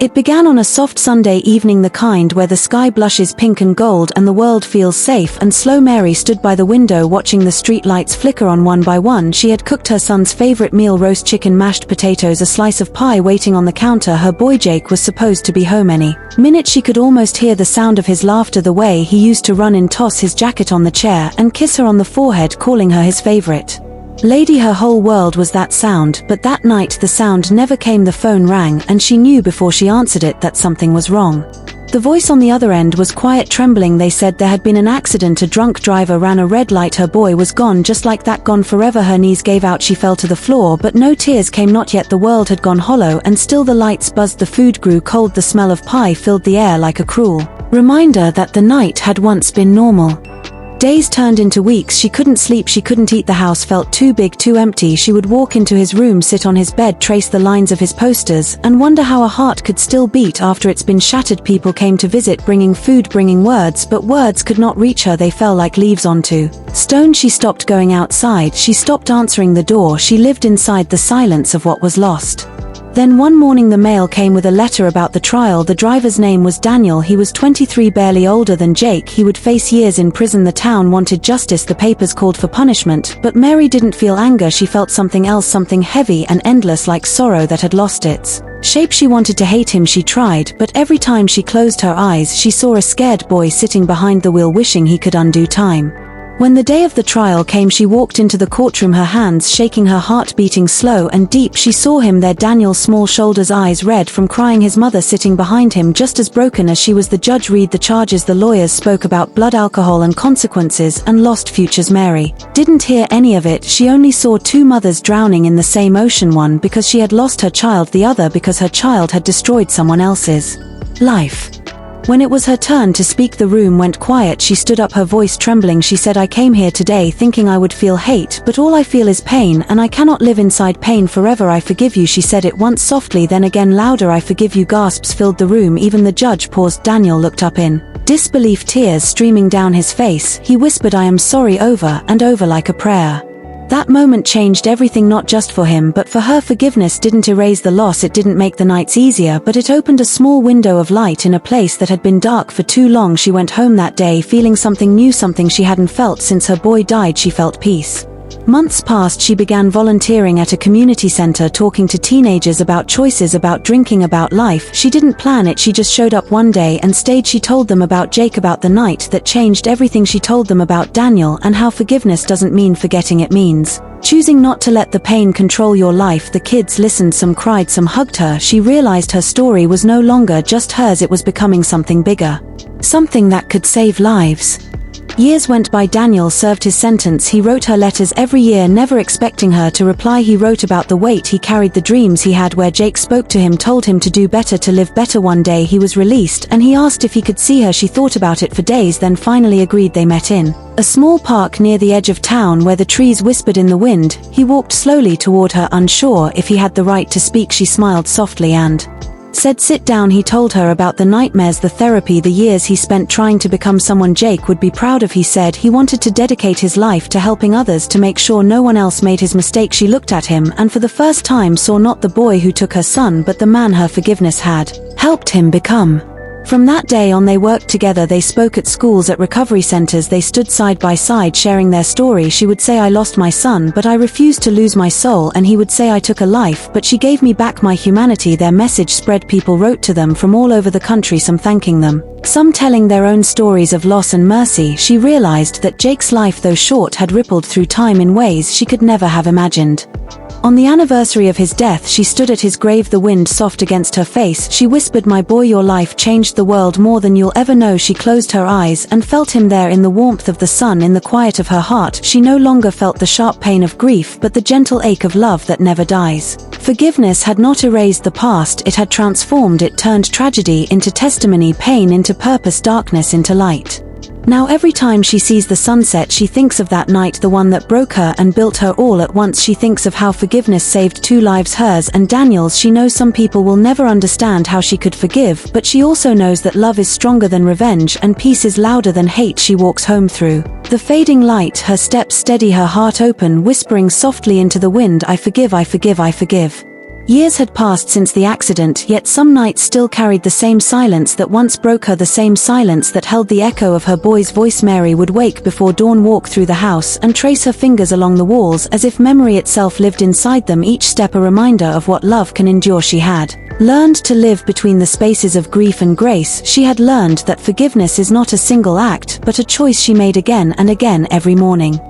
It began on a soft Sunday evening, the kind where the sky blushes pink and gold and the world feels safe and slow. Mary stood by the window watching the street lights flicker on one by one. She had cooked her son's favorite meal, roast chicken, mashed potatoes, a slice of pie waiting on the counter. Her boy Jake was supposed to be home any minute. She could almost hear the sound of his laughter, the way he used to run and toss his jacket on the chair and kiss her on the forehead, calling her his favorite lady. Her whole world was that sound, but that night the sound never came. The phone rang, and she knew before she answered it that something was wrong. The voice on the other end was quiet, trembling. They said there had been an accident. A drunk driver ran a red light. Her boy was gone, just like that, gone forever. Her knees gave out. She fell to the floor, but no tears came. Not yet. The world had gone hollow, and still the lights buzzed. The food grew cold. The smell of pie filled the air like a cruel reminder that the night had once been normal. Days turned into weeks. She couldn't sleep, she couldn't eat. The house felt too big, too empty. She would walk into his room, sit on his bed, trace the lines of his posters, and wonder how a heart could still beat after it's been shattered. People came to visit, bringing food, bringing words, but words could not reach her. They fell like leaves onto stone. She stopped going outside, she stopped answering the door. She lived inside the silence of what was lost. Then one morning the mail came with a letter about the trial. The driver's name was Daniel. He was 23, barely older than Jake. He would face years in prison. The town wanted justice. The papers called for punishment. But Mary didn't feel anger. She felt something else, something heavy and endless, like sorrow that had lost its shape. She wanted to hate him. She tried, but every time she closed her eyes, she saw a scared boy sitting behind the wheel, wishing he could undo time. When the day of the trial came, she walked into the courtroom, her hands shaking, her heart beating slow and deep. She saw him there, Daniel's small shoulders, eyes red from crying, his mother sitting behind him, just as broken as she was. The judge read the charges. The lawyers spoke about blood, alcohol and consequences, and lost futures. Mary didn't hear any of it. She only saw two mothers drowning in the same ocean, one because she had lost her child, the other because her child had destroyed someone else's life. When it was her turn to speak, the room went quiet. She stood up, her voice trembling. She said, "I came here today thinking I would feel hate, but all I feel is pain, and I cannot live inside pain forever. I forgive you." She said it once softly, then again louder. "I forgive you." Gasps filled the room. Even the judge paused. Daniel looked up in disbelief, tears streaming down his face. He whispered, "I am sorry," over and over like a prayer. That moment changed everything, not just for him but for her. Forgiveness didn't erase the loss, it didn't make the nights easier, but it opened a small window of light in a place that had been dark for too long. She went home that day feeling something new, something she hadn't felt since her boy died. She felt peace. Months passed. She began volunteering at a community center, talking to teenagers about choices, about drinking, about life. She didn't plan it, she just showed up one day and stayed. She told them about Jake, about the night that changed everything. She told them about Daniel and how forgiveness doesn't mean forgetting, it means choosing not to let the pain control your life. The kids listened, some cried, some hugged her. She realized her story was no longer just hers, it was becoming something bigger, something that could save lives. Years went by. Daniel served his sentence. He wrote her letters every year, never expecting her to reply. He wrote about the weight he carried, the dreams he had, where Jake spoke to him, told him to do better, to live better. One day he was released, and he asked if he could see her. She thought about it for days, then finally agreed. They met in a small park near the edge of town where the trees whispered in the wind. He walked slowly toward her, unsure if he had the right to speak. She smiled softly and said, "Sit down." He told her about the nightmares, the therapy, the years he spent trying to become someone Jake would be proud of. He said he wanted to dedicate his life to helping others, to make sure no one else made his mistake. She looked at him and for the first time saw not the boy who took her son, but the man her forgiveness had helped him become. From that day on they worked together. They spoke at schools, at recovery centers. They stood side by side sharing their story. She would say, "I lost my son, but I refused to lose my soul," and he would say, "I took a life, but she gave me back my humanity." Their message spread. People wrote to them from all over the country, some thanking them, some telling their own stories of loss and mercy. She realized that Jake's life, though short, had rippled through time in ways she could never have imagined. On the anniversary of his death, she stood at his grave, the wind soft against her face. She whispered, "My boy, your life changed the world more than you'll ever know." She closed her eyes and felt him there in the warmth of the sun, in the quiet of her heart. She no longer felt the sharp pain of grief, but the gentle ache of love that never dies. Forgiveness had not erased the past, it had transformed it, turned tragedy into testimony, pain into purpose, darkness into light. Now every time she sees the sunset, she thinks of that night, the one that broke her and built her all at once. She thinks of how forgiveness saved two lives, hers and Daniel's. She knows some people will never understand how she could forgive, but she also knows that love is stronger than revenge and peace is louder than hate. She walks home through the fading light, her steps steady, her heart open, whispering softly into the wind, "I forgive, I forgive, I forgive." Years had passed since the accident, yet some nights still carried the same silence that once broke her, the same silence that held the echo of her boy's voice. Mary would wake before dawn, walk through the house, and trace her fingers along the walls as if memory itself lived inside them, each step a reminder of what love can endure. She had learned to live between the spaces of grief and grace. She had learned that forgiveness is not a single act, but a choice she made again and again every morning.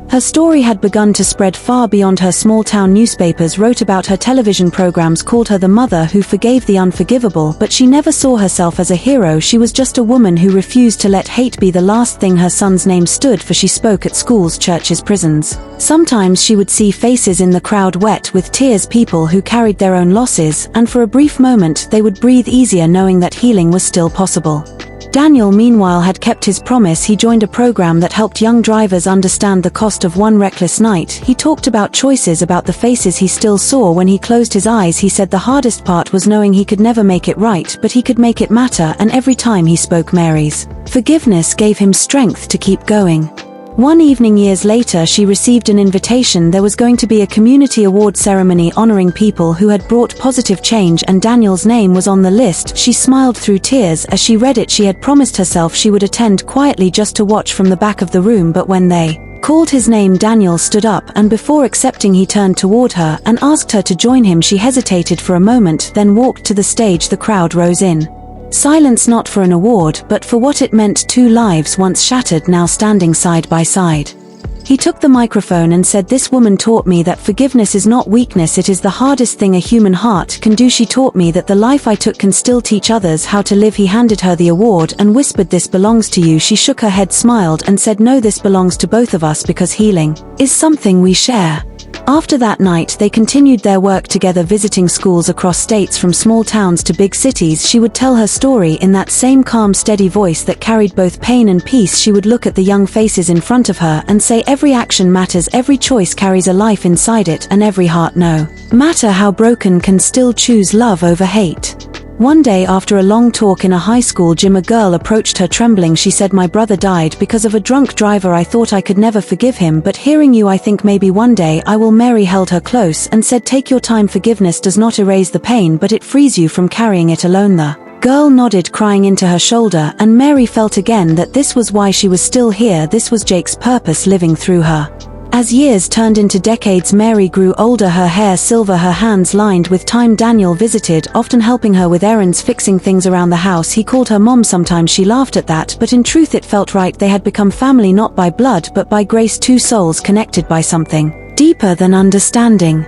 Her story had begun to spread far beyond her small-town. Newspapers wrote about her, television programs called her the mother who forgave the unforgivable, but she never saw herself as a hero. She was just a woman who refused to let hate be the last thing her son's name stood for. She spoke at schools, churches, prisons. Sometimes she would see faces in the crowd wet with tears, people who carried their own losses, and for a brief moment they would breathe easier knowing that healing was still possible. Daniel, meanwhile, had kept his promise. He joined a program that helped young drivers understand the cost of one reckless night. He talked about choices, about the faces he still saw when he closed his eyes. He said the hardest part was knowing he could never make it right, but he could make it matter, and every time he spoke, Mary's forgiveness gave him strength to keep going. One evening years later, she received an invitation. There was going to be a community award ceremony honoring people who had brought positive change, and Daniel's name was on the list. She smiled through tears as she read it. She had promised herself she would attend quietly just to watch from the back of the room, but when they called his name, Daniel stood up, and before accepting he turned toward her and asked her to join him. She hesitated for a moment, then walked to the stage. The crowd rose in silence, not for an award, but for what it meant. Two lives once shattered, now standing side by side. He took the microphone and said, "This woman taught me that forgiveness is not weakness, it is the hardest thing a human heart can do. She taught me that the life I took can still teach others how to live." He handed her the award and whispered, "This belongs to you." She shook her head, smiled, and said, "No, this belongs to both of us, because healing is something we share." After that night, they continued their work together, visiting schools across states, from small towns to big cities. She would tell her story in that same calm, steady voice that carried both pain and peace. She would look at the young faces in front of her and say, "Every action matters, every choice carries a life inside it, and every heart, no matter how broken, can still choose love over hate." One day, after a long talk in a high school gym, a girl approached her trembling. She said, "My brother died because of a drunk driver. I thought I could never forgive him, but hearing you, I think maybe one day I will." Mary held her close and said, "Take your time. Forgiveness does not erase the pain, but it frees you from carrying it alone." The girl nodded, crying into her shoulder, and Mary felt again that this was why she was still here. This was Jake's purpose living through her. As years turned into decades, Mary grew older, her hair silver, her hands lined with time. Daniel visited, often helping her with errands, fixing things around the house. He called her mom. Sometimes she laughed at that, but in truth it felt right. They had become family, not by blood, but by grace, two souls connected by something deeper than understanding.